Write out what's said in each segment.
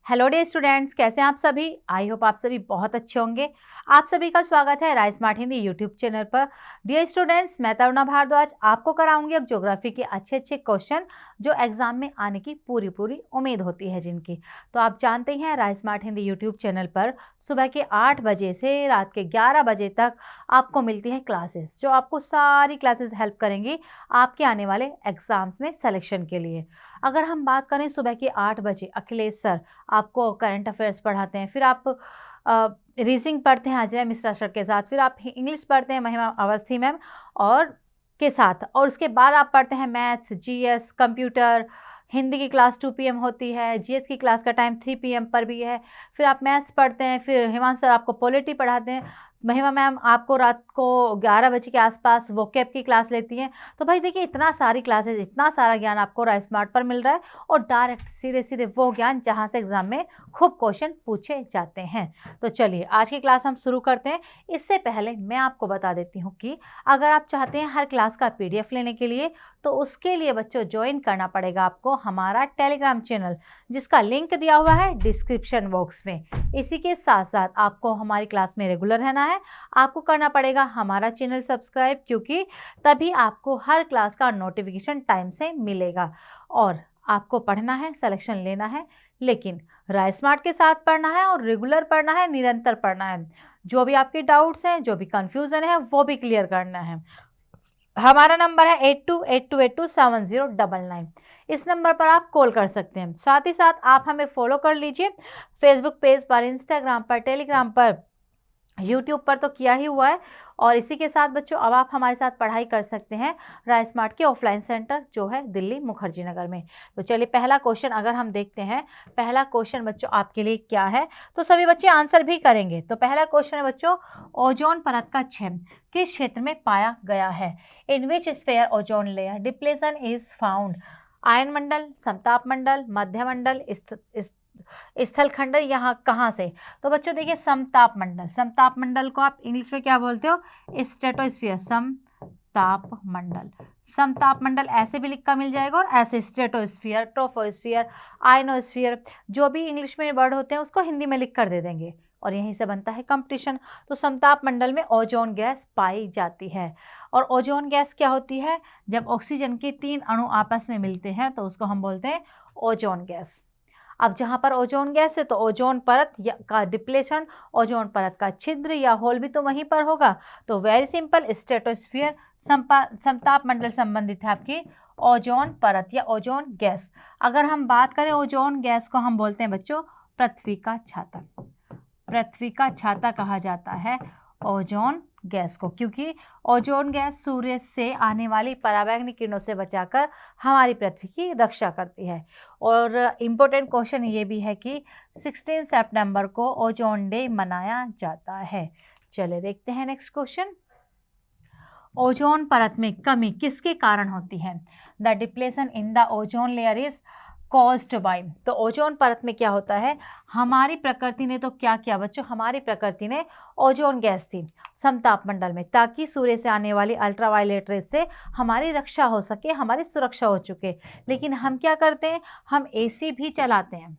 Hello day students, कैसे हैं आप सभी। आई होप आप सभी बहुत अच्छे होंगे। आप सभी का स्वागत है rice smart Hindi YouTube channel पर। डियर स्टूडेंट्स, मैं तरुणा भारद्वाज आपको कराऊंगी अब ज्योग्राफी के अच्छे अच्छे क्वेश्चन जो एग्जाम में आने की पूरी उम्मीद होती है जिनकी। तो आप जानते ही हैं rice smart Hindi YouTube channel पर सुबह के 8 बजे से रात के 11 बजे तक आपको मिलती है क्लासेस, जो आपको सारी क्लासेस हेल्प करेंगी आपके आने वाले एग्जाम्स में सिलेक्शन के लिए। अगर हम बात करें सुबह के 8 बजे, अखिलेश सर आपको करंट अफेयर्स पढ़ाते हैं, फिर आप रीजनिंग पढ़ते हैं अजय मिश्रा सर के साथ, फिर आप इंग्लिश पढ़ते हैं महिमा अवस्थी मैम और के साथ, और उसके बाद आप पढ़ते हैं मैथ्स, जीएस, कंप्यूटर, हिंदी की क्लास 2 PM होती है, जीएस की क्लास का टाइम 3 PM पर भी है। फिर आप मैथ्स पढ़ते हैं, फिर हिमांशु सर आपको पॉलिटी पढ़ाते हैं, महिमा मैम आपको रात को 11 बजे के आसपास वोकैब की क्लास लेती हैं। तो भाई देखिए, इतना सारी क्लासेस, इतना सारा ज्ञान आपको राइस स्मार्ट पर मिल रहा है, और डायरेक्ट सीधे सीधे वो ज्ञान जहां से एग्जाम में खूब क्वेश्चन पूछे जाते हैं। तो चलिए आज की क्लास हम शुरू करते हैं। इससे पहले मैं आपको बता देती हूँ कि अगर आप चाहते हैं हर क्लास का PDF लेने के लिए, तो उसके लिए बच्चों ज्वाइन करना पड़ेगा आपको हमारा टेलीग्राम चैनल, जिसका लिंक दिया हुआ है डिस्क्रिप्शन बॉक्स में। इसी के साथ साथ आपको हमारी क्लास में रेगुलर रहना है, आपको करना पड़ेगा हमारा चैनल सब्सक्राइब, क्योंकि तभी आपको हर क्लास का नोटिफिकेशन टाइम से मिलेगा। और आपको पढ़ना है, सिलेक्शन लेना है, लेकिन राइस स्मार्ट के साथ पढ़ना है और रेगुलर पढ़ना है, निरंतर पढ़ना है। जो भी आपके डाउट्स हैं, जो भी कंफ्यूजन है, वो भी क्लियर करना है। हमारा नंबर है 8282827099। इस नंबर पर आप कॉल कर सकते हैं। साथ ही साथ आप हमें फॉलो कर लीजिए फेसबुक पेज पर, इंस्टाग्राम पर, टेलीग्राम पर, यूट्यूब पर तो किया ही हुआ है। और इसी के साथ बच्चों अब आप हमारे साथ पढ़ाई कर सकते हैं राइस स्मार्ट के ऑफलाइन सेंटर जो है दिल्ली मुखर्जी नगर में। तो चलिए पहला क्वेश्चन अगर हम देखते हैं, पहला क्वेश्चन बच्चों आपके लिए क्या है, तो सभी बच्चे आंसर भी करेंगे। तो पहला क्वेश्चन है बच्चों, ओजोन परत का क्षय किस क्षेत्र में पाया गया है? In which sphere ozone layer depletion is found? आयन मंडल, समताप मंडल, मध्य मंडल, स्थल खंड, यहाँ कहाँ से? तो बच्चों देखिए, समताप मंडल, समताप मंडल को आप इंग्लिश में क्या बोलते हो? स्ट्रेटोस्फीयर, समताप मंडल। समताप मंडल ऐसे भी लिखा मिल जाएगा, और ऐसे स्ट्रेटोस्फीयर, ट्रोपोस्फीयर, आयनोस्फीयर, जो भी इंग्लिश में वर्ड होते हैं उसको हिंदी में लिख कर दे देंगे, और यहीं से बनता है कंपटीशन। तो समताप मंडल में ओजोन गैस पाई जाती है। और ओजोन गैस क्या होती है? जब ऑक्सीजन के 3 अणु आपस में मिलते हैं तो उसको हम बोलते हैं ओजोन गैस। अब जहाँ पर ओजोन गैस है तो ओजोन परत का डिप्लेशन, ओजोन परत का छिद्र या होल भी तो वहीं पर होगा। तो वेरी सिंपल, स्ट्रेटोस्फीयर, समताप मंडल संबंधित है आपकी ओजोन परत या ओजोन गैस। अगर हम बात करें ओजोन गैस को हम बोलते हैं बच्चों पृथ्वी का छाता। पृथ्वी का छाता कहा जाता है ओजोन गैस को, क्योंकि ओजोन गैस सूर्य से आने वाली पराबैंगनी किरणों से बचाकर हमारी पृथ्वी की रक्षा करती है। और इम्पोर्टेंट क्वेश्चन ये भी है कि 16 सितंबर को ओजोन डे मनाया जाता है। चलिए देखते हैं नेक्स्ट क्वेश्चन। ओजोन परत में कमी किसके कारण होती है? The depletion in the ozone layer is caused by. तो ओजोन परत में क्या होता है? हमारी प्रकृति ने तो क्या किया बच्चों, हमारी प्रकृति ने ओजोन गैस थी समताप मंडल में, ताकि सूर्य से आने वाली अल्ट्रावायलेट रेज से हमारी रक्षा हो सके, हमारी सुरक्षा हो चुके। लेकिन हम क्या करते हैं? हम AC भी चलाते हैं,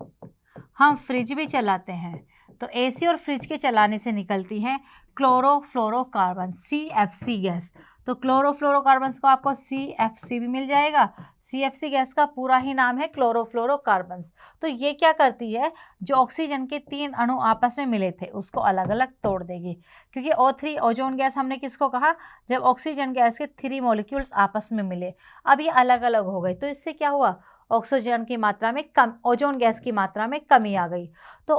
हम फ्रिज भी चलाते हैं। तो AC और फ्रिज के चलाने से निकलती है क्लोरोफ्लोरोकार्बन, CFC गैस। तो क्लोरोफ्लोरोकार्बन को आपको CFC भी मिल जाएगा। CFC गैस का पूरा ही नाम है क्लोरोफ्लोरोकार्बन्स। तो ये क्या करती है? जो ऑक्सीजन के 3 अणु आपस में मिले थे उसको अलग अलग तोड़ देगी, क्योंकि O3 ओजोन गैस हमने किसको कहा? जब ऑक्सीजन गैस के 3 मॉलिक्यूल्स आपस में मिले, अब ये अलग अलग हो गए, तो इससे क्या हुआ? ऑक्सीजन की मात्रा में कम, ओजोन गैस की मात्रा में कमी आ गई। तो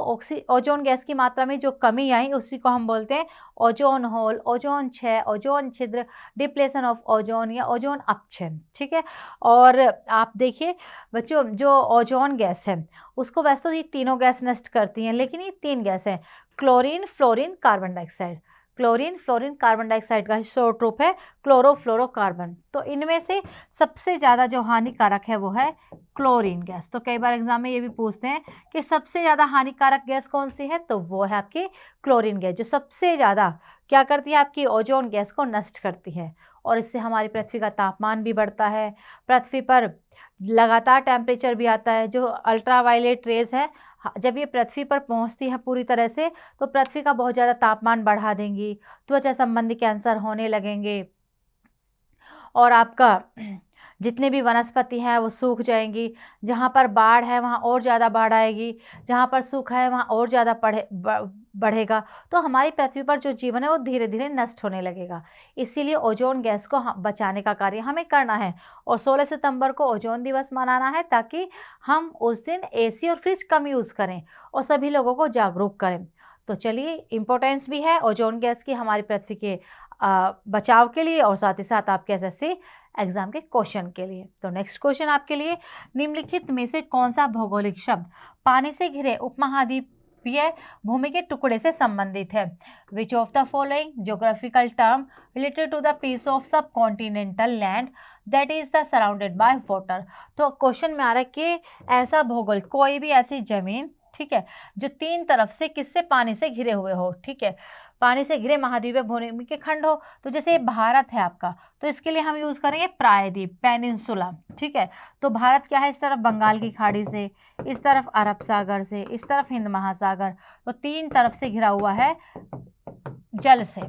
ओजोन गैस की मात्रा में जो कमी आई उसी को हम बोलते हैं ओजोन होल, ओजोन क्षय, ओजोन छिद्र, डिप्लेशन ऑफ ओजोन या ओजोन अपक्षय। ठीक है। और आप देखिए बच्चों, जो ओजोन गैस है उसको वैसे तो ये तीनों गैस नष्ट करती हैं, लेकिन ये 3 गैस हैं, chlorine, fluorine, carbon dioxide. Chlorine, fluorine, carbon dioxide का शॉर्ट रूप है क्लोरोफ्लोरोकार्बन। तो इनमें से सबसे ज़्यादा जो हानिकारक है वो है क्लोरीन गैस। तो कई बार एग्जाम में ये भी पूछते हैं कि सबसे ज़्यादा हानिकारक गैस कौन सी है, तो वो है आपकी क्लोरीन गैस, जो सबसे ज़्यादा क्या करती है? आपकी ओजोन गैस को नष्ट करती है, और इससे हमारी पृथ्वी का तापमान भी बढ़ता है, पृथ्वी पर लगातार टेम्परेचर भी आता है, जो अल्ट्रावायलेट रेज है जब ये पृथ्वी पर पहुंचती है पूरी तरह से तो पृथ्वी का बहुत ज़्यादा तापमान बढ़ा देंगी, त्वचा संबंधी कैंसर होने लगेंगे और आपका जितने भी वनस्पति हैं वो सूख जाएंगी। जहाँ पर बाढ़ है वहाँ और ज़्यादा बाढ़ आएगी, जहाँ पर सूखा है वहाँ और ज़्यादा बढ़ेगा। तो हमारी पृथ्वी पर जो जीवन है वो धीरे धीरे नष्ट होने लगेगा। इसीलिए ओजोन गैस को बचाने का कार्य हमें करना है और 16 सितंबर को ओजोन दिवस मनाना है ताकि हम उस दिन एसी और फ्रिज कम यूज़ करें और सभी लोगों को जागरूक करें। तो चलिए, इम्पोर्टेंस भी है ओजोन गैस की हमारी पृथ्वी के बचाव के लिए और साथ ही साथ आपके एसएससी एग्जाम के क्वेश्चन के लिए। तो नेक्स्ट क्वेश्चन आपके लिए, निम्नलिखित में से कौन सा भौगोलिक शब्द पानी से घिरे उपमहाद्वीपीय भूमि के टुकड़े से संबंधित है? Which of the following geographical term related to the piece of subcontinental land that is the surrounded by water? तो क्वेश्चन में आ रहा है कि ऐसा भूगोल, कोई भी ऐसी जमीन, ठीक है, जो तीन तरफ से किससे पानी से घिरे हुए हो, ठीक है, पानी से घिरे महाद्वीपीय भूमि के खंड हो। तो जैसे ये भारत है आपका, तो इसके लिए हम यूज़ करेंगे प्रायद्वीप, पेनिनसुला, ठीक है। तो भारत क्या है, इस तरफ बंगाल की खाड़ी से, इस तरफ अरब सागर से, इस तरफ हिंद महासागर, तो तीन तरफ से घिरा हुआ है जल से,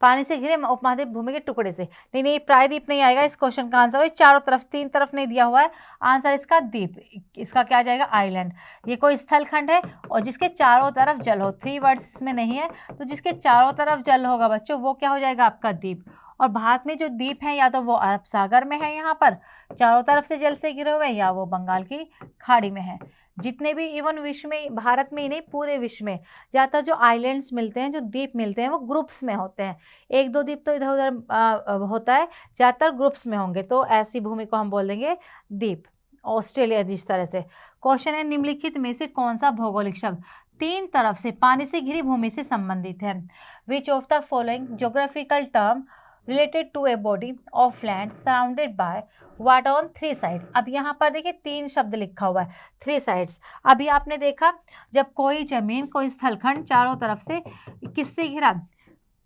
पानी से घिरे उपमहाद्वीप भूमि के टुकड़े से। नहीं, प्रायद्वीप नहीं आएगा इस क्वेश्चन का आंसर। चारों तरफ, तीन तरफ नहीं दिया हुआ है आंसर इसका द्वीप, इसका क्या आ जाएगा, आइलैंड। ये कोई स्थल खंड है और जिसके चारों तरफ जल हो, 3 वर्ड्स इसमें नहीं है, तो जिसके चारों तरफ जल होगा बच्चों वो क्या हो जाएगा, आपका द्वीप। और भारत में जो द्वीप है या तो वो अरब सागर में है, यहाँ पर चारों तरफ से जल से घिरे हुए, या वो बंगाल की खाड़ी में है। जितने भी इवन विश्व में, भारत में ही नहीं पूरे विश्व में ज़्यादातर जो आइलैंड्स मिलते हैं, जो द्वीप मिलते हैं, वो ग्रुप्स में होते हैं। 1-2 द्वीप तो इधर उधर होता है, ज़्यादातर ग्रुप्स में होंगे, तो ऐसी भूमि को हम बोल देंगे द्वीप। ऑस्ट्रेलिया जिस तरह से। क्वेश्चन है, निम्नलिखित में से कौन सा भौगोलिक शब्द तीन तरफ से पानी से घिरी भूमि से संबंधित है? Which of the following geographical term related to a body of land surrounded by water on 3 sides? अब यहाँ पर देखिए 3 शब्द लिखा हुआ है, 3 साइड्स। अभी आपने देखा जब कोई जमीन, कोई स्थलखंड चारों तरफ से किससे घिरा,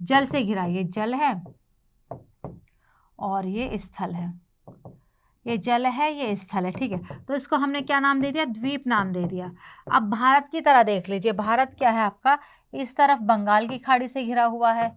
जल से घिरा, ये जल है और ये स्थल है, ये जल है, ये स्थल है, ठीक है। तो इसको हमने क्या नाम दे दिया, द्वीप नाम दे दिया। अब भारत की तरह देख लीजिए, भारत क्या है आपका, इस तरफ बंगाल की खाड़ी से घिरा हुआ है,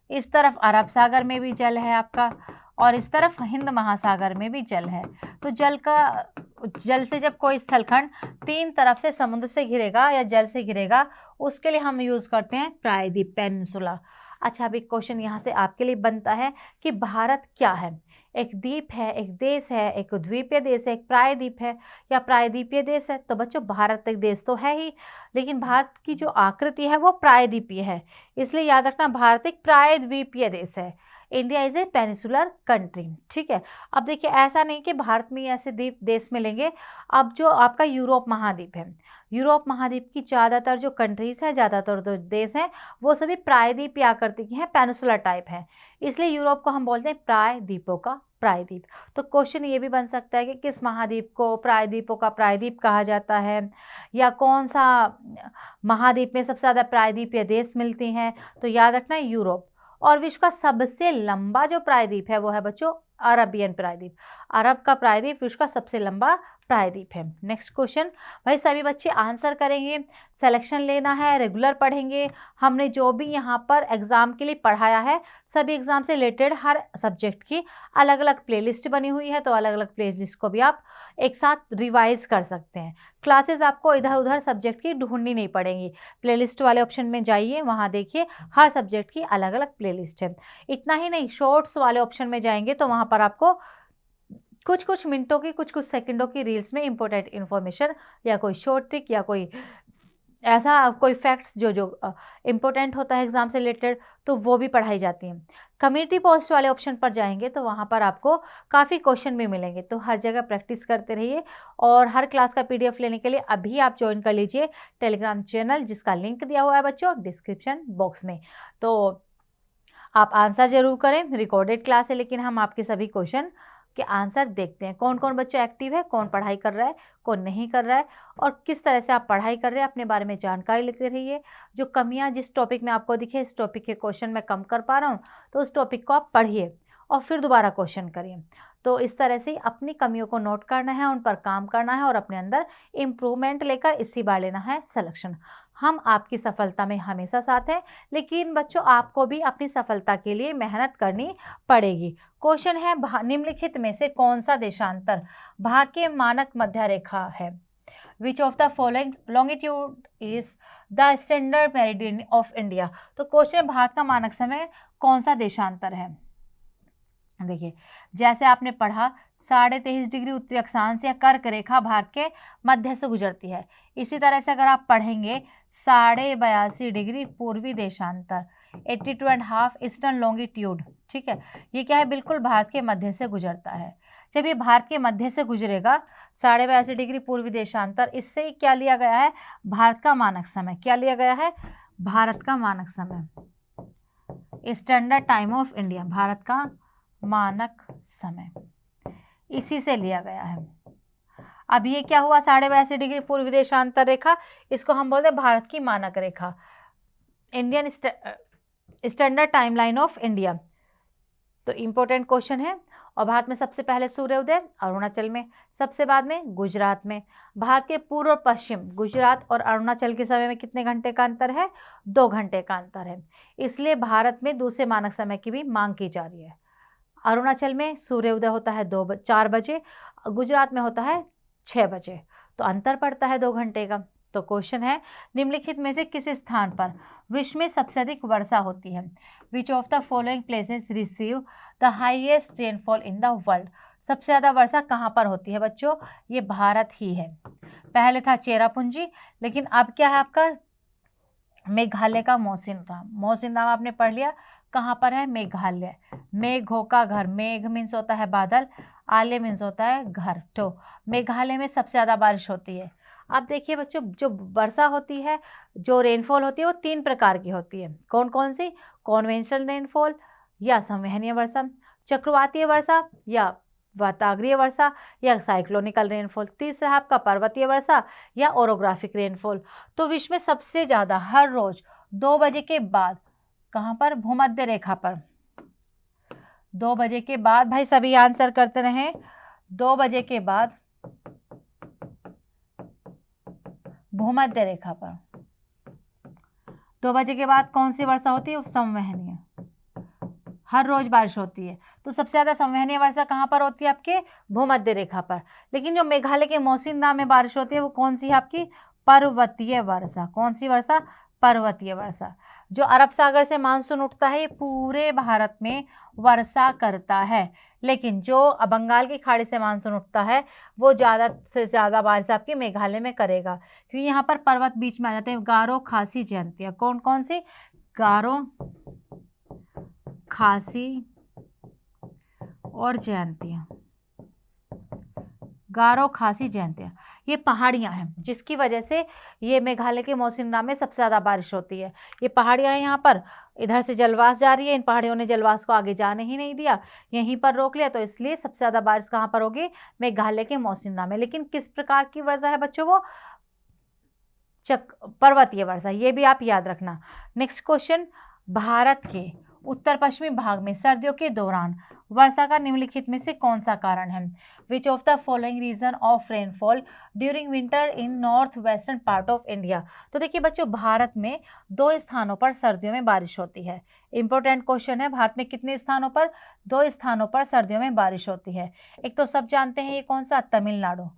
इस तरफ अरब सागर में भी जल है आपका, और इस तरफ हिंद महासागर में भी जल है। तो जल से जब कोई स्थलखंड 3 तरफ से समुद्र से घिरेगा या जल से घिरेगा, उसके लिए हम यूज़ करते हैं प्रायद्वीप, पेनिनसुला। अच्छा, अभी क्वेश्चन यहाँ से आपके लिए बनता है कि भारत क्या है, एक द्वीप है, एक देश है, एक द्वीपीय देश है, एक प्रायद्वीप है या प्रायद्वीपीय देश है? तो बच्चों भारत एक देश तो है ही, लेकिन भारत की जो आकृति है वो प्रायद्वीपीय है, इसलिए याद रखना भारत एक प्रायद्वीपीय देश है। India is a peninsular country, ठीक है। अब देखिए, ऐसा नहीं कि भारत में ऐसे द्वीप देश मिलेंगे। अब जो आपका यूरोप महाद्वीप है, यूरोप महाद्वीप की ज़्यादातर जो कंट्रीज है, ज़्यादातर जो देश हैं, वो सभी प्रायद्वीपीय आकृति की हैं, पेनिसुलर टाइप हैं, इसलिए यूरोप को हम बोलते हैं प्रायद्वीपों का प्रायद्वीप। तो क्वेश्चन ये भी बन सकता है कि किस महाद्वीप को प्रायद्वीपों का प्रायद्वीप कहा जाता है, या कौन सा महाद्वीप में सबसे ज़्यादा प्रायद्वीपीय देश मिलती हैं? तो याद रखना है यूरोप। और विश्व का सबसे लंबा जो प्रायद्वीप है वो है बच्चों अरबियन प्रायद्वीप। अरब का प्रायद्वीप विश्व का सबसे लंबा प्रायद्वीप है। नेक्स्ट क्वेश्चन, भाई सभी बच्चे आंसर करेंगे, सिलेक्शन लेना है, रेगुलर पढ़ेंगे। हमने जो भी यहाँ पर एग्ज़ाम के लिए पढ़ाया है, सभी एग्ज़ाम से रिलेटेड हर सब्जेक्ट की अलग अलग प्लेलिस्ट बनी हुई है, तो अलग अलग प्लेलिस्ट को भी आप एक साथ रिवाइज कर सकते हैं। क्लासेस आपको इधर उधर सब्जेक्ट की ढूंढनी नहीं पड़ेंगी, प्लेलिस्ट वाले ऑप्शन में जाइए, वहाँ देखिए हर सब्जेक्ट की अलग अलग प्लेलिस्ट है। इतना ही नहीं, शॉर्ट्स वाले ऑप्शन में जाएंगे तो वहाँ पर आपको कुछ कुछ मिनटों की, कुछ कुछ सेकंडों की रील्स में इंपॉर्टेंट इन्फॉर्मेशन या कोई शॉर्ट ट्रिक या कोई ऐसा कोई फैक्ट्स जो इम्पोर्टेंट होता है एग्ज़ाम से रिलेटेड, तो वो भी पढ़ाई जाती हैं। कम्युनिटी पोस्ट वाले ऑप्शन पर जाएंगे तो वहाँ पर आपको काफ़ी क्वेश्चन भी मिलेंगे, तो हर जगह प्रैक्टिस करते रहिए। और हर क्लास का PDF लेने के लिए अभी आप ज्वाइन कर लीजिए टेलीग्राम चैनल, जिसका लिंक दिया हुआ है बच्चों डिस्क्रिप्शन बॉक्स में। तो आप आंसर ज़रूर करें, रिकॉर्डेड क्लास है, लेकिन हम आपके सभी क्वेश्चन के आंसर देखते हैं, कौन कौन बच्चा एक्टिव है, कौन पढ़ाई कर रहा है, कौन नहीं कर रहा है, और किस तरह से आप पढ़ाई कर रहे हैं, अपने बारे में जानकारी लेते रहिए। जो कमियां जिस टॉपिक में आपको दिखे, इस टॉपिक के क्वेश्चन मैं कम कर पा रहा हूं, तो उस टॉपिक को आप पढ़िए और फिर दोबारा क्वेश्चन करिए। तो इस तरह से अपनी कमियों को नोट करना है, उन पर काम करना है और अपने अंदर इम्प्रूवमेंट लेकर इसी बार लेना है सिलेक्शन। हम आपकी सफलता में हमेशा साथ हैं, लेकिन बच्चों आपको भी अपनी सफलता के लिए मेहनत करनी पड़ेगी। क्वेश्चन है निम्नलिखित में से कौन सा देशांतर भारत के मानक मध्य रेखा है? Which of the following longitude is the standard meridian of India? तो क्वेश्चन है भारत का मानक समय कौन सा देशांतर है? देखिए, जैसे आपने पढ़ा 23.5 डिग्री उत्तरी अक्षांश या कर्क रेखा भारत के मध्य से गुजरती है। इसी तरह से अगर आप पढ़ेंगे 82.5 डिग्री पूर्वी देशांतर 82.5 ईस्टर्न लॉन्गिट्यूड, ठीक है, ये क्या है, बिल्कुल भारत के मध्य से गुजरता है। जब ये भारत के मध्य से गुजरेगा 82.5 डिग्री पूर्वी देशांतर, इससे क्या लिया गया है, भारत का मानक समय। क्या लिया गया है, भारत का मानक समय, standard time of India, Bharat का मानक समय, इसी से लिया गया है। अब ये क्या हुआ, 82.5 डिग्री पूर्वी देशांतर रेखा, इसको हम बोलते हैं भारत की मानक रेखा, Indian standard timeline of India. तो इम्पोर्टेंट क्वेश्चन है। और भारत में सबसे पहले सूर्योदय अरुणाचल में, सबसे बाद में गुजरात में। भारत के पूर्व और पश्चिम गुजरात और अरुणाचल के समय में कितने घंटे का अंतर है, 2 घंटे का अंतर है। इसलिए भारत में दूसरे मानक समय की भी मांग की जा रही है। अरुणाचल में सूर्योदय होता है 4 बजे, गुजरात में होता है 6 बजे, तो अंतर पड़ता है 2 घंटे का। तो क्वेश्चन है निम्नलिखित में से किस स्थान पर विश्व में सबसे अधिक वर्षा होती है? Which of the following places receive the highest rainfall in the world? सबसे ज़्यादा वर्षा कहाँ पर होती है बच्चों? ये भारत ही है। पहले था चेरापूंजी, लेकिन अब क्या है आपका मेघालय का मौसिनराम। मौसिनराम आपने पढ़ लिया, कहाँ पर है, मेघालय। मेघों का घर, मेघ मीन्स होता है बादल, आले मीन्स होता है घर। तो मेघालय में सबसे ज़्यादा बारिश होती है। अब देखिए बच्चों, जो वर्षा होती है, जो रेनफॉल होती है, वो 3 प्रकार की होती है। कौन कौन सी? कॉन्वेंशनल रेनफॉल या संवहनीय वर्षा, चक्रवातीय वर्षा या वातावरीय वर्षा या साइक्लोनिकल रेनफॉल, तीसरा है आपका पर्वतीय वर्षा या ओरोग्राफिक रेनफॉल। तो विश्व में सबसे ज़्यादा हर रोज 2 बजे के बाद कहाँ पर? भूमध्य रेखा पर। 2 बजे के बाद, भाई सभी आंसर करते रहें, 2 बजे के बाद भूमध्य रेखा पर। 2 बजे के बाद कौन सी वर्षा होती है? संवहनीय, हर रोज बारिश होती है। तो सबसे ज़्यादा संवहनीय वर्षा कहाँ पर होती है? आपके भूमध्य रेखा पर। लेकिन जो मेघालय के मौसिनराम में बारिश होती है वो कौन सी है? आपकी पर्वतीय वर्षा। कौन सी वर्षा? पर्वतीय वर्षा। जो अरब सागर से मानसून उठता है ये पूरे भारत में वर्षा करता है, लेकिन जो बंगाल की खाड़ी से मानसून उठता है वो ज़्यादा से ज़्यादा बारिश आपके मेघालय में करेगा, क्योंकि यहाँ पर पर्वत बीच में आ जाते हैं। गारो, खासी, जयंतिया। कौन कौन सी? गारो, खासी और जयंतिया। गारो, खासी, जयंतिया ये पहाड़ियाँ हैं, जिसकी वजह से ये मेघालय के मौसिनराम में सबसे ज़्यादा बारिश होती है। ये पहाड़ियाँ हैं, यहाँ पर इधर से जलवाष्प जा रही है, इन पहाड़ियों ने जलवाष्प को आगे जाने ही नहीं दिया, यहीं पर रोक लिया, तो इसलिए सबसे ज़्यादा बारिश कहाँ पर होगी? मेघालय के मौसिनराम में। लेकिन किस प्रकार की वर्षा है बच्चों? वो पर्वतीय वर्षा, ये भी आप याद रखना। नेक्स्ट क्वेश्चन, भारत के उत्तर पश्चिमी भाग में सर्दियों के दौरान वर्षा का निम्नलिखित में से कौन सा कारण है? Which of the following reason of rainfall during winter in north western part of India? तो देखिए बच्चों, भारत में 2 स्थानों पर सर्दियों में बारिश होती है। इंपॉर्टेंट क्वेश्चन है, भारत में कितने स्थानों पर? 2 स्थानों पर सर्दियों में बारिश होती है। एक तो सब जानते हैं, ये कौन सा? तमिलनाडु।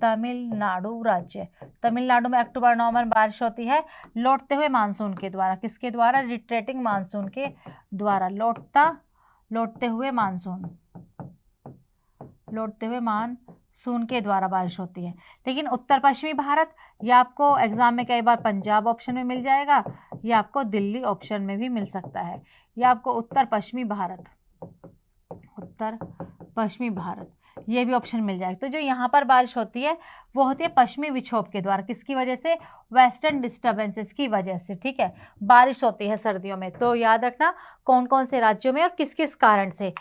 तमिलनाडु राज्य, तमिलनाडु में अक्टूबर-नवंबर में बारिश होती है लौटते हुए मानसून के द्वारा। किसके द्वारा? रिट्रेटिंग मानसून के द्वारा। लौटते हुए मानसून के द्वारा बारिश होती है। लेकिन उत्तर पश्चिमी भारत, ये आपको एग्जाम में कई बार पंजाब ऑप्शन में मिल जाएगा, ये आपको दिल्ली ऑप्शन में भी मिल सकता है। ये आपको उत्तर पश्चिमी भारत ये भी ऑप्शन मिल जाएगा। तो जो यहाँ पर बारिश होती है वो होती है पश्चिमी विक्षोभ के द्वारा। किसकी वजह से? वेस्टर्न डिस्टर्बेंसेस की वजह से, ठीक है, बारिश होती है सर्दियों में। तो याद रखना कौन कौन से राज्यों में और किस किस कारण से।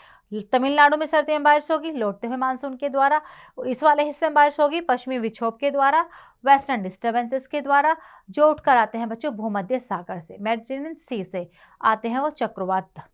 तमिलनाडु में सर्दियों में बारिश होगी लौटते हुए मानसून के द्वारा, इस वाले हिस्से में बारिश होगी पश्चिमी विक्षोभ के द्वारा, वेस्टर्न डिस्टर्बेंसेस के द्वारा, जो उठकर आते हैं बच्चों भूमध्य सागर से, मेडिटेरेनियन सी से आते हैं वो चक्रवात।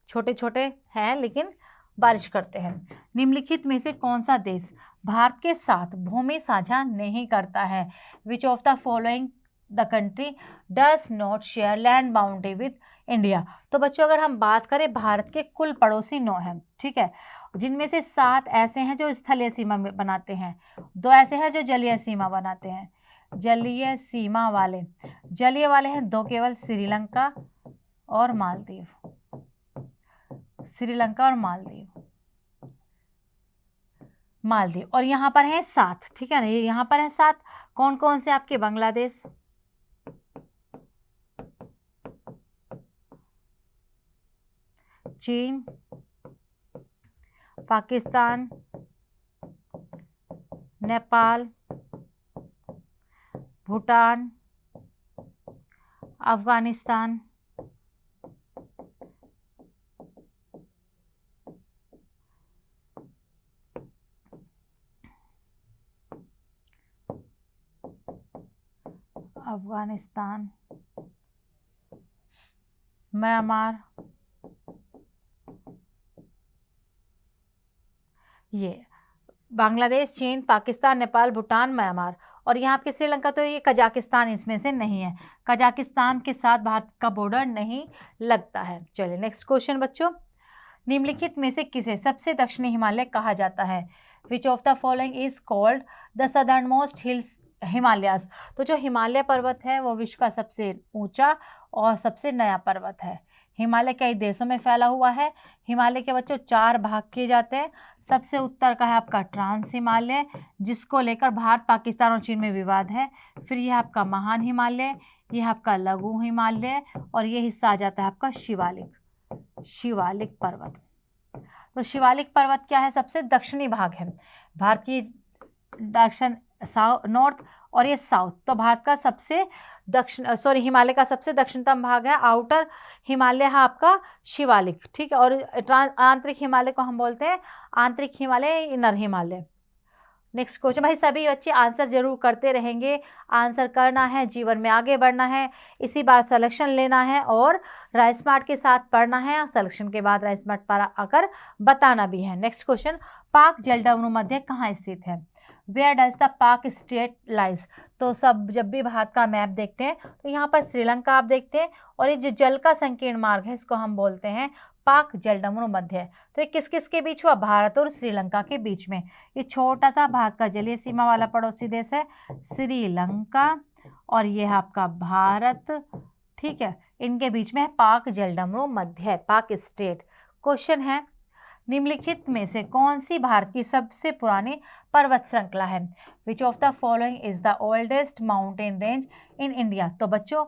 छोटे छोटे हैं लेकिन बारिश करते हैं। निम्नलिखित में से कौन सा देश भारत के साथ भूमि साझा नहीं करता है? Which of the following the country does not share land boundary with India? तो बच्चों अगर हम बात करें, भारत के कुल पड़ोसी 9 हैं, ठीक है, जिनमें से 7 ऐसे हैं जो स्थलीय सीमा बनाते हैं, 2 ऐसे हैं जो जलीय सीमा बनाते हैं। जलीय सीमा वाले, जलीय वाले हैं 2 केवल, श्रीलंका और मालदीव। श्रीलंका और मालदीव और यहाँ पर है 7, ठीक है ना, ये यहाँ पर है 7। कौन कौन से आपके? बांग्लादेश, चीन, पाकिस्तान, नेपाल, भूटान, अफगानिस्तान, म्यांमार, ये बांग्लादेश, चीन, पाकिस्तान, नेपाल, भूटान, म्यांमार और यहाँ आपके श्रीलंका, तो ये कजाकिस्तान इसमें से नहीं है। कजाकिस्तान के साथ भारत का बॉर्डर नहीं लगता है। चलिए नेक्स्ट क्वेश्चन बच्चों, निम्नलिखित में से किसे सबसे दक्षिणी हिमालय कहा जाता है? Which of the following is called the southern most hills Himalayas? तो जो हिमालय पर्वत है वो विश्व का सबसे ऊंचा और सबसे नया पर्वत है। हिमालय कई देशों में फैला हुआ है। हिमालय के बच्चों 4 भाग किए जाते हैं। सबसे उत्तर का है आपका ट्रांस हिमालय, जिसको लेकर भारत, पाकिस्तान और चीन में विवाद है। फिर यह आपका महान हिमालय, यह आपका लघु हिमालय और ये हिस्सा आ जाता है आपका शिवालिक पर्वत। तो शिवालिक पर्वत क्या है? सबसे दक्षिणी भाग है भारत की, दक्षिण नॉर्थ और ये साउथ। तो भारत का सबसे हिमालय का सबसे दक्षिणतम भाग है आउटर हिमालय है आपका शिवालिक, ठीक है। और आंतरिक हिमालय को हम बोलते हैं आंतरिक Himalaya, inner Himalaya. Next question, भाई सभी बच्चे आंसर जरूर करते रहेंगे, आंसर करना है, जीवन में आगे बढ़ना है, इसी बार सिलेक्शन लेना है और राइस स्मार्ट के साथ पढ़ना है और सिलेक्शन के बाद राइस स्मार्ट पर आकर बताना भी है। नेक्स्ट क्वेश्चन, पाक जलडमरू मध्य कहाँ स्थित है? वेयर डज द पाक स्टेट लाइज? तो सब जब भी भारत का मैप देखते हैं तो यहाँ पर श्रीलंका आप देखते हैं और ये जो जल का संकीर्ण मार्ग है इसको हम बोलते हैं पाक जलडमरू मध्य। तो ये किस किस के बीच हुआ? भारत और श्रीलंका के बीच में। ये छोटा सा भारत का जलीय सीमा वाला पड़ोसी देश है श्रीलंका और ये है आपका भारत, ठीक है, इनके बीच में है पाक जलडमरू मध्य, पाक स्टेट। क्वेश्चन है, निम्नलिखित में से कौन सी भारत की सबसे पुरानी पर्वत श्रृंखला है? Which of the following is the oldest mountain range in India? तो बच्चों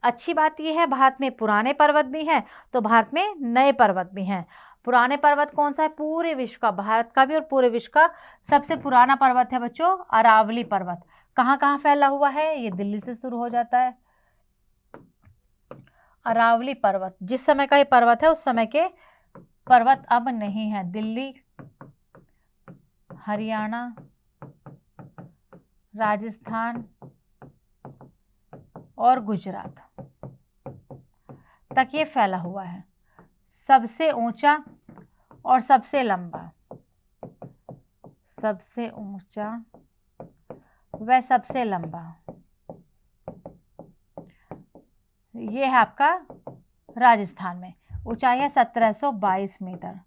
अच्छी बात यह है भारत में पुराने पर्वत भी हैं तो भारत में नए पर्वत भी हैं। पुराने पर्वत कौन सा है? पूरे विश्व का, भारत का भी और पूरे विश्व का सबसे पुराना पर्वत है बच्चों अरावली पर्वत। कहाँ कहाँ फैला हुआ है? ये दिल्ली से शुरू हो जाता है अरावली पर्वत। जिस समय का ये पर्वत है उस समय के पर्वत अब नहीं है। दिल्ली, हरियाणा, राजस्थान और गुजरात तक ये फैला हुआ है। सबसे ऊंचा और सबसे लंबा, सबसे ऊंचा व सबसे लंबा ये है आपका राजस्थान में। ऊंचाई है 1722 मीटर।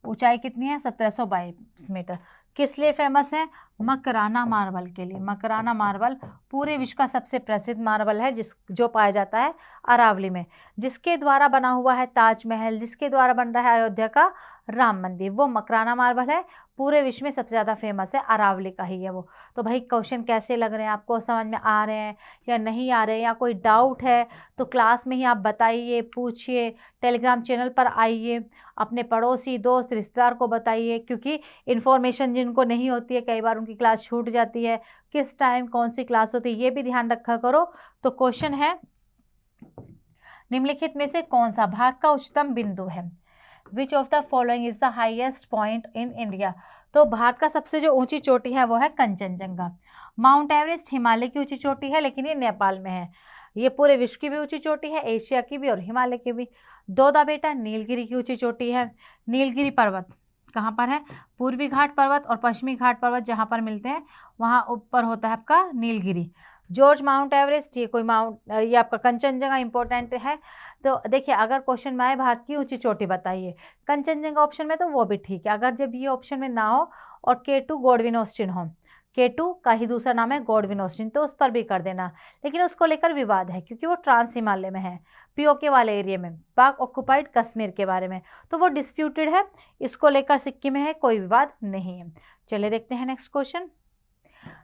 ऊंचाई कितनी है? 1722 मीटर। किस लिए फेमस है? मकराना मार्बल के लिए। मकराना मार्बल पूरे विश्व का सबसे प्रसिद्ध मार्बल है जो पाया जाता है अरावली में, जिसके द्वारा बना हुआ है ताजमहल, जिसके द्वारा बन रहा है अयोध्या का राम मंदिर, वो मकराना मार्बल है। पूरे विश्व में सबसे ज़्यादा फेमस है अरावली का ही है वो। तो भाई क्वेश्चन कैसे लग रहे हैं आपको? समझ में आ रहे हैं या नहीं आ रहे हैं, या कोई डाउट है तो क्लास में ही आप बताइए, पूछिए, टेलीग्राम चैनल पर आइए, अपने पड़ोसी, दोस्त, रिश्तेदार को बताइए, क्योंकि इन्फॉर्मेशन जिनको नहीं होती है कई बार उनकी क्लास छूट जाती है। किस टाइम कौन सी क्लास होती है ये भी ध्यान रखा करो। तो क्वेश्चन है, निम्नलिखित में से कौन सा भारत का उच्चतम बिंदु है? Which of the following is the highest point in India? तो भारत का सबसे जो ऊंची चोटी है वो है कंचनजंगा। माउंट एवरेस्ट हिमालय की ऊंची चोटी है लेकिन ये नेपाल में है। ये पूरे विश्व की भी ऊंची चोटी है, एशिया की भी और हिमालय की भी। दोदा बेटा नीलगिरी की ऊंची चोटी है। नीलगिरी पर्वत कहाँ पर है? पूर्वी घाट पर्वत और पश्चिमी घाट पर्वत जहाँ पर मिलते हैं वहाँ ऊपर होता है आपका नीलगिरी। जॉर्ज माउंट एवरेस्ट, ये कोई ये आपका कंचनजंगा इंपॉर्टेंट है। तो देखिए अगर क्वेश्चन में आए भारत की ऊंची चोटी बताइए, कंचनजंगा ऑप्शन में तो वो भी ठीक है। अगर जब ये ऑप्शन में ना हो और K2 गॉडविन ऑस्टिन हो, K2 का ही दूसरा नाम है गॉडविन ऑस्टिन, तो उस पर भी कर देना। लेकिन उसको लेकर विवाद है क्योंकि वो ट्रांस हिमालय में है, POK वाले एरिया में, पाक ऑक्युपाइड कश्मीर के बारे में, तो वो डिस्प्यूटेड है। इसको लेकर सिक्किम में है, कोई विवाद नहीं है। चलिए देखते हैं नेक्स्ट क्वेश्चन।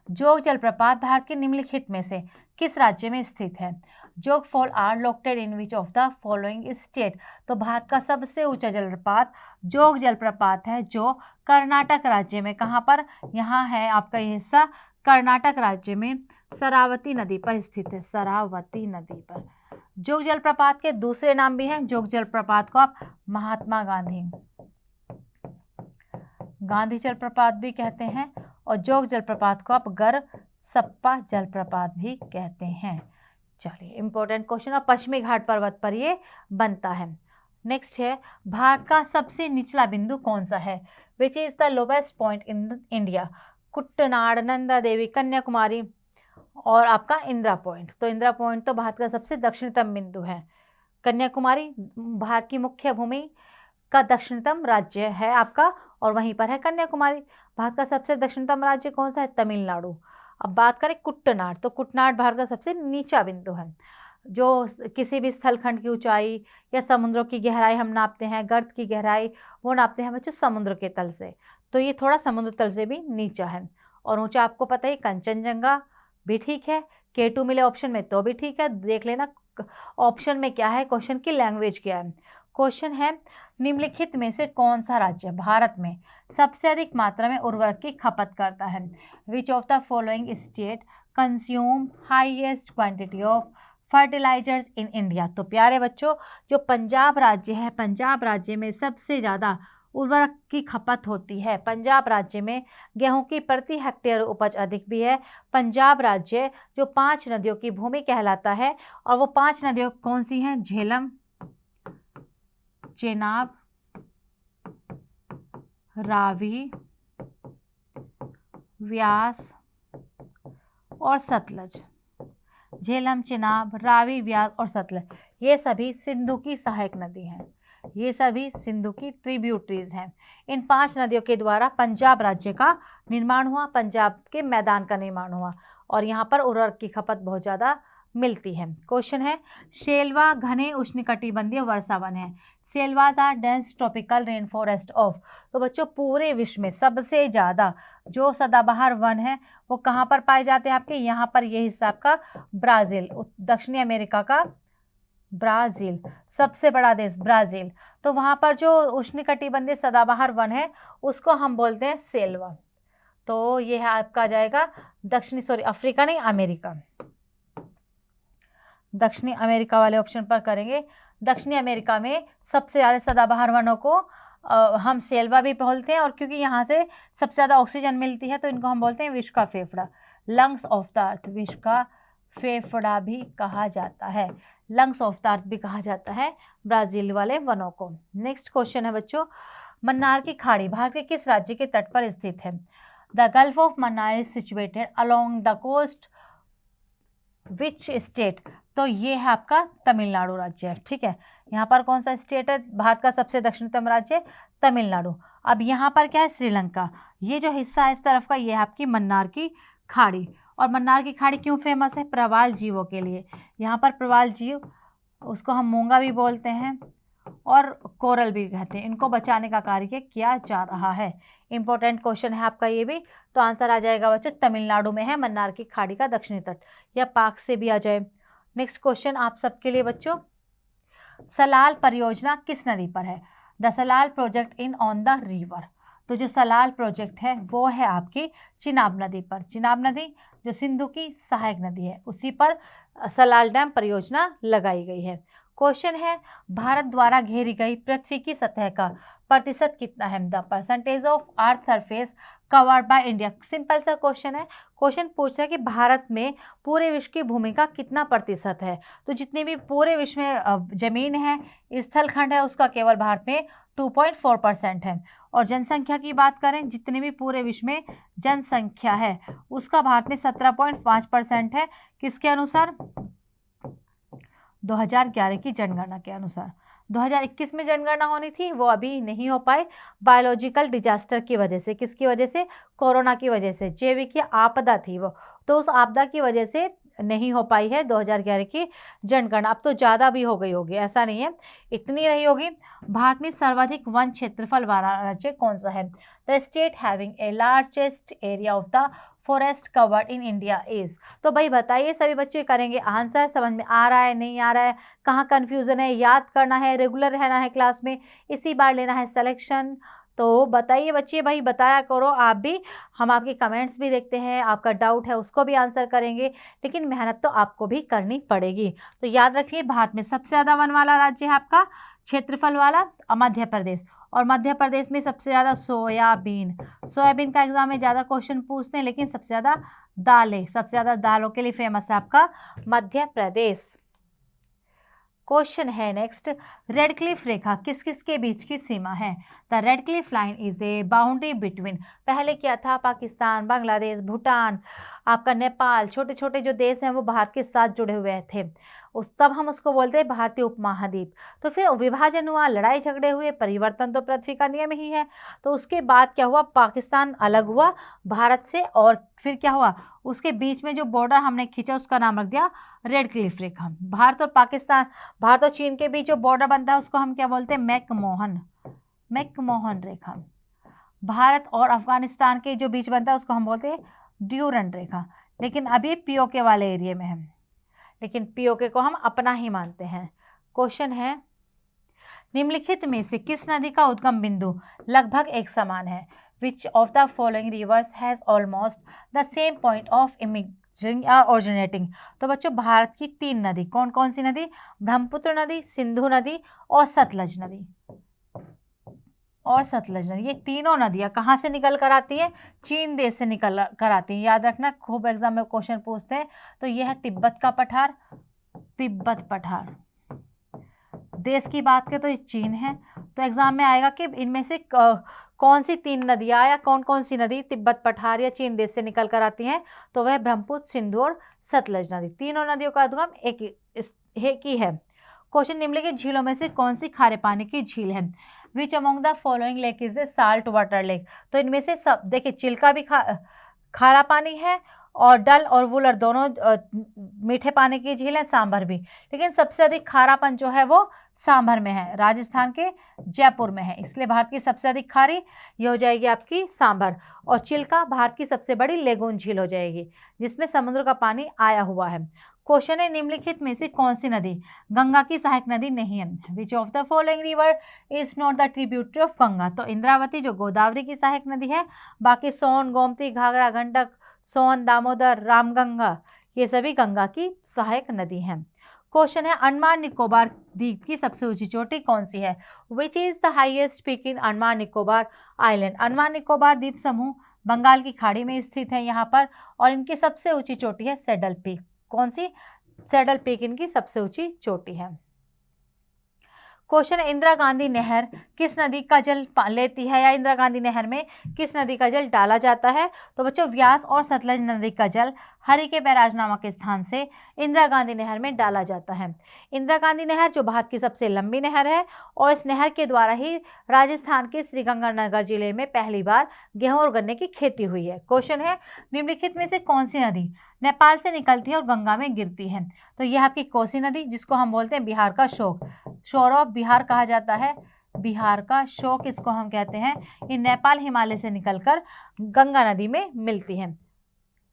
जोग जलप्रपात भारत के निम्नलिखित में से किस राज्य में स्थित है? Jog fall are located in which of the following state? तो भारत का सबसे ऊंचा जलप्रपात जोग जलप्रपात है जो कर्नाटक राज्य में, कहाँ पर? यहाँ है आपका ये हिस्सा कर्नाटक राज्य में शरावती नदी पर स्थित है, शरावती नदी पर। जोग जलप्रपात के दूसरे नाम भी हैं। जोग जलप्रपात को आप महात्मा गांधी जलप्रपात भी कहते हैं और जोग जलप्रपात को आप गरसप्पा जलप्रपात भी कहते हैं। चलिए इंपॉर्टेंट क्वेश्चन, और पश्चिमी घाट पर्वत पर ये बनता है। नेक्स्ट है भारत का सबसे निचला बिंदु कौन सा है? Which is the lowest point in India? Kuttanad, Nanda Devi, Kanyakumari और आपका इंदिरा पॉइंट। तो इंदिरा पॉइंट तो भारत का सबसे दक्षिणतम बिंदु है। कन्याकुमारी भारत की मुख्य भूमि का दक्षिणतम राज्य है आपका, और वहीं पर है कन्याकुमारी। भारत का सबसे दक्षिणतम राज्य कौन सा है? तमिलनाडु। अब बात करें कुट्टनाड, तो कुट्टनाड भारत का सबसे नीचा बिंदु है। जो किसी भी स्थलखंड की ऊंचाई या समुद्रों की गहराई हम नापते हैं, गर्त की गहराई वो नापते हैं बच्चों समुद्र के तल से, तो ये थोड़ा समुद्र तल से भी नीचा है। और ऊंचा आपको पता ही कंचनजंगा भी ठीक है, K2 मिले ऑप्शन में तो भी ठीक है। देख लेना ऑप्शन में क्या है, क्वेश्चन की लैंग्वेज क्या है। क्वेश्चन है निम्नलिखित में से कौन सा राज्य भारत में सबसे अधिक मात्रा में उर्वरक की खपत करता है? Which of the following state consume highest quantity of fertilizers in India? तो प्यारे बच्चों जो पंजाब राज्य है, पंजाब राज्य में सबसे ज़्यादा उर्वरक की खपत होती है। पंजाब राज्य में गेहूं की प्रति हेक्टेयर उपज अधिक भी है। पंजाब राज्य जो 5 नदियों की भूमि कहलाता है, और वो 5 नदियों कौन सी हैं? झेलम, चेनाब, रावी, व्यास और सतलज। झेलम, चेनाब, रावी, व्यास और सतलज ये सभी सिंधु की सहायक नदी हैं। ये सभी सिंधु की ट्रिब्यूटरीज हैं। इन 5 नदियों के द्वारा पंजाब राज्य का निर्माण हुआ, पंजाब के मैदान का निर्माण हुआ, और यहाँ पर उर्वरक की खपत बहुत ज़्यादा मिलती है। क्वेश्चन है शेलवा घने उष्णकटिबंधीय वर्षा वन है। Selvas are dense tropical rain forest of. तो बच्चों पूरे विश्व में सबसे ज़्यादा जो सदाबहार वन है वो कहाँ पर पाए जाते हैं? आपके यहाँ पर ये हिस्सा आपका ब्राज़ील, दक्षिणी अमेरिका का ब्राज़ील, सबसे बड़ा देश ब्राज़ील। तो वहाँ पर जो उष्णकटिबंधीय सदाबहार वन है उसको हम बोलते हैं शेलवा। तो ये है आपका आ जाएगा अफ्रीका नहीं, अमेरिका। दक्षिणी अमेरिका वाले ऑप्शन पर करेंगे। दक्षिणी अमेरिका में सबसे ज़्यादा सदाबहार वनों को हम सेल्वा भी बोलते हैं, और क्योंकि यहाँ से सबसे ज़्यादा ऑक्सीजन मिलती है तो इनको हम बोलते हैं विश्व का फेफड़ा, लंग्स ऑफ द अर्थ। विश्व का फेफड़ा भी कहा जाता है, लंग्स ऑफ द अर्थ भी कहा जाता है ब्राज़ील वाले वनों को। नेक्स्ट क्वेश्चन है बच्चों, मन्नार की खाड़ी भारत के किस राज्य के तट पर स्थित है? The gulf of Mannar is situated along the coast which state? तो ये है आपका तमिलनाडु राज्य, ठीक है। यहाँ पर कौन सा स्टेट है? भारत का सबसे दक्षिणतम राज्य तमिलनाडु। अब यहाँ पर क्या है? श्रीलंका। ये जो हिस्सा है इस तरफ का ये है आपकी मन्नार की खाड़ी। और मन्नार की खाड़ी क्यों फेमस है? प्रवाल जीवों के लिए। यहाँ पर प्रवाल जीव, उसको हम मूंगा भी बोलते हैं और कोरल भी कहते हैं, इनको बचाने का कार्य किया जा रहा है। इंपॉर्टेंट क्वेश्चन है आपका ये भी। तो आंसर आ जाएगा बच्चों तमिलनाडु में है मन्नार की खाड़ी का दक्षिणी तट, या पाक से भी आ जाए। नेक्स्ट क्वेश्चन आप सबके लिए बच्चों, सलाल परियोजना किस नदी पर है? The Salal project in on the river. तो जो सलाल प्रोजेक्ट है वो है आपकी चिनाब नदी पर। चिनाब नदी जो सिंधु की सहायक नदी है उसी पर सलाल डैम परियोजना लगाई गई है। क्वेश्चन है भारत द्वारा घेरी गई पृथ्वी की सतह का प्रतिशत कितना है? The percentage of earth surface covered by India. Simple सा क्वेश्चन है, क्वेश्चन पूछ रहा है कि भारत में पूरे विश्व की भूमि का कितना प्रतिशत है। तो जितनी भी पूरे विश्व में जमीन है, स्थलखंड है, उसका केवल भारत में 2.4% है। और जनसंख्या की बात करें, जितनी भी पूरे विश्व में जनसंख्या है उसका भारत में 17.5% है। किसके अनुसार? 2011 की जनगणना के अनुसार। 2021 में जनगणना होनी थी, वो अभी नहीं हो पाई बायोलॉजिकल डिजास्टर की वजह से। किसकी वजह से? कोरोना की वजह से। जैविक आपदा थी वो, तो उस आपदा की वजह से नहीं हो पाई है 2011 की जनगणना। अब तो ज़्यादा भी हो गई होगी, ऐसा नहीं है, इतनी रही होगी। भारत में सर्वाधिक वन क्षेत्रफल वाला राज्य कौन सा है? The state having a largest area of the forest covered in India is. तो भाई बताइए, सभी बच्चे करेंगे आंसर। समझ में आ रहा है, नहीं आ रहा है, कहाँ कन्फ्यूज़न है, याद करना है, रेगुलर रहना है क्लास में, इसी बार लेना है सिलेक्शन। तो बताइए बच्चे, भाई बताया करो आप भी, हम आपके कमेंट्स भी देखते हैं, आपका डाउट है उसको भी आंसर करेंगे, लेकिन मेहनत तो आपको भी करनी पड़ेगी। तो याद रखिए, भारत में सबसे ज़्यादा वन वाला राज्य है आपका क्षेत्रफल वाला मध्य प्रदेश। और मध्य प्रदेश में सबसे ज़्यादा सोयाबीन का एग्जाम में ज़्यादा क्वेश्चन पूछते हैं, लेकिन सबसे ज़्यादा दालें, सबसे ज़्यादा दालों के लिए फेमस है आपका मध्य प्रदेश। क्वेश्चन है नेक्स्ट, रेड क्लिफ रेखा किस किस के बीच की सीमा है? The red Cliff line is a boundary between, पहले क्या था, पाकिस्तान, बांग्लादेश, भूटान, आपका नेपाल, छोटे छोटे जो देश हैं वो भारत के साथ जुड़े हुए थे, तब हम उसको बोलते हैं भारतीय उपमहाद्वीप। तो फिर विभाजन हुआ, लड़ाई झगड़े हुए, परिवर्तन तो पृथ्वी का नियम ही है। तो उसके बाद क्या हुआ, पाकिस्तान अलग हुआ भारत से, और फिर क्या हुआ, उसके बीच में जो बॉर्डर हमने खींचा उसका नाम रख दिया रेड क्लिफ रेखा। भारत और चीन के बीच जो बॉर्डर बनता है उसको हम क्या बोलते हैं? मैकमोहन रेखा। भारत और अफगानिस्तान के जो बीच बनता है उसको हम बोलते हैं ड्यूरंड रेखा। लेकिन अभी पीओके वाले एरिया में है, लेकिन पीओके को हम अपना ही मानते हैं। क्वेश्चन है, निम्नलिखित में से किस नदी का उद्गम बिंदु लगभग एक समान है? Which of the following rivers has almost the same point of emerging या ओरिजिनेटिंग। तो बच्चों, भारत की 3 नदी, कौन कौन सी नदी? ब्रह्मपुत्र नदी, सिंधु नदी और सतलज नदी। ये तीनों नदियां कहाँ से निकल कर आती है? चीन देश से निकल कर आती है। याद रखना, खूब एग्जाम में क्वेश्चन पूछते हैं। तो यह है तिब्बत का पठार, तिब्बत पठार देश की बात करें तो ये चीन है। तो एग्जाम में आएगा कि इनमें से कौन सी 3 नदियाँ या कौन कौन सी नदी तिब्बत पठार या चीन देश से निकल कर आती हैं? तो वह ब्रह्मपुत्र, सिंधु और सतलज नदी, तीनों नदियों का उद्गम एक ही है। क्वेश्चन, निम्नलिखित झीलों में से कौन सी खारे पानी की झील है? Which among the following lake is a salt water lake. तो इनमें से सब देखिए, चिल्का भी खारा पानी है, और डल और वुलर दोनों मीठे पानी की झील है, सांभर भी। लेकिन सबसे अधिक खारापन जो है वो सांभर में है, राजस्थान के जयपुर में है, इसलिए भारत की सबसे अधिक खारी ये हो जाएगी आपकी सांभर। और चिल्का भारत की सबसे बड़ी लेगून झील हो जाएगी, जिसमें समुद्र का पानी आया हुआ है। क्वेश्चन है, निम्नलिखित में से कौन सी नदी गंगा की सहायक नदी नहीं है? Which of the following river is not the tributary of Ganga. तो इंद्रावती जो गोदावरी की सहायक नदी है, बाकी सोन, गोमती, घाघरा, गंडक, सोन, दामोदर, रामगंगा, ये सभी गंगा की सहायक नदी हैं। क्वेश्चन है, अंडमान निकोबार द्वीप की सबसे ऊंची चोटी कौन सी है? Which is the highest peak in Andaman Nicobar island. Andaman Nicobar द्वीप समूह बंगाल की खाड़ी में स्थित है यहाँ पर, और इनकी सबसे ऊंची चोटी है सैडल पीक। कौन सी? सैडल पीक इनकी सबसे ऊंची चोटी है। क्वेश्चन, इंदिरा गांधी नहर किस नदी का जल लेती है, या इंदिरा गांधी नहर में किस नदी का जल डाला जाता है? तो बच्चों, व्यास और सतलज नदी का जल हरिके बैराज नामक स्थान से इंदिरा गांधी नहर में डाला जाता है। इंदिरा गांधी नहर जो भारत की सबसे लंबी नहर है, और इस नहर के द्वारा ही राजस्थान के श्रीगंगानगर जिले में पहली बार गेहूं और गन्ने की खेती हुई है। क्वेश्चन है, निम्नलिखित में से कौन सी नदी नेपाल से निकलती है और गंगा में गिरती है? तो यह आपकी कोसी नदी, जिसको हम बोलते हैं बिहार का शोक, शोर ऑफ बिहार कहा जाता है, बिहार का शोक इसको हम कहते हैं। ये नेपाल हिमालय से निकलकर गंगा नदी में मिलती है।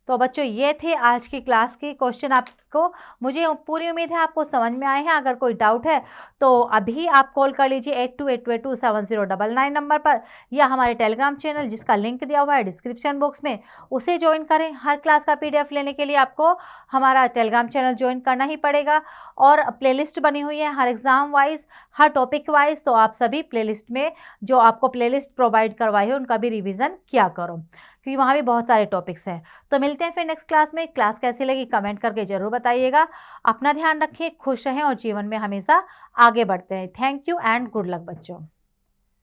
तो बच्चों, ये थे आज की क्लास के क्वेश्चन। आप को। मुझे पूरी उम्मीद है आपको समझ में आए हैं। अगर कोई डाउट है तो अभी आप कॉल कर लीजिए 82822709 नंबर पर, या हमारे टेलीग्राम चैनल जिसका लिंक दिया हुआ है डिस्क्रिप्शन बॉक्स में, उसे ज्वाइन करें। हर क्लास का PDF लेने के लिए आपको हमारा टेलीग्राम चैनल ज्वाइन करना ही पड़ेगा। और प्लेलिस्ट बनी हुई है हर एग्ज़ाम वाइज, हर टॉपिक वाइज, तो आप सभी प्लेलिस्ट में जो आपको प्लेलिस्ट प्रोवाइड करवाई है उनका भी रिवीजन किया करो, क्योंकि वहाँ भी बहुत सारे टॉपिक्स हैं। तो मिलते हैं फिर नेक्स्ट क्लास में। क्लास कैसी लगी कमेंट करके ज़रूर बताइएगा। अपना ध्यान रखें, खुश रहें और जीवन में हमेशा आगे बढ़ते हैं। Thank you and good luck बच्चों।